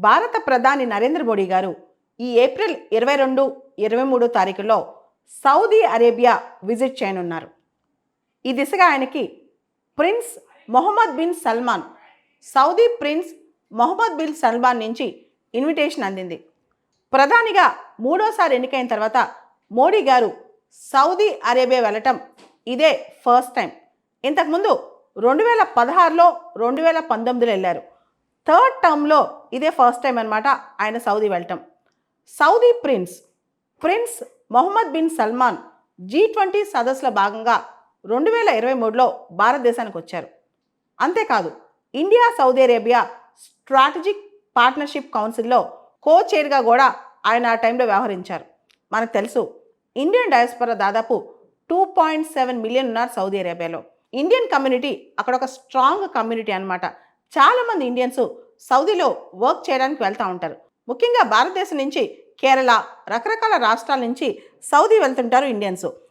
భారత ప్రధాని నరేంద్ర మోడీ గారు ఈ ఏప్రిల్ 22, 23 తారీఖుల్లో సౌదీ అరేబియా విజిట్ చేయనున్నారు. ఈ దిశగా ఆయనకి prince Mohammed bin Salman, Saudi prince Mohammed bin Salman నుంచి ఇన్విటేషన్ అందింది. ప్రధానిగా మూడోసారి ఎన్నికైన తర్వాత మోడీ గారు సౌదీ అరేబియా వెళ్ళటం ఇదే ఫస్ట్ టైం. ఇంతకుముందు 2016లో 2019లో వెళ్ళారు. థర్డ్ టర్మ్లో ఇదే ఫస్ట్ టైం అనమాట ఆయన సౌదీ వెళ్ళటం. Saudi prince Mohammed bin Salman G20 సదస్సులో భాగంగా 2023లో భారతదేశానికి వచ్చారు. అంతేకాదు India Saudi Arabia strategic partnership కౌన్సిల్లో కో చైర్గా కూడా ఆయన ఆ టైంలో వ్యవహరించారు. మనకు తెలుసు ఇండియన్ డయాస్పొరా దాదాపు 2.7 మిలియన్ ఉన్నారు సౌదీ అరేబియాలో. ఇండియన్ కమ్యూనిటీ అక్కడ ఒక స్ట్రాంగ్ కమ్యూనిటీ అనమాట. చాలామంది ఇండియన్స్ సౌదీలో వర్క్ చేయడానికి వెళ్తూ ఉంటారు. ముఖ్యంగా భారతదేశం నుంచి కేరళ, రకరకాల రాష్ట్రాల నుంచి సౌదీ వెళ్తుంటారు ఇండియన్స్.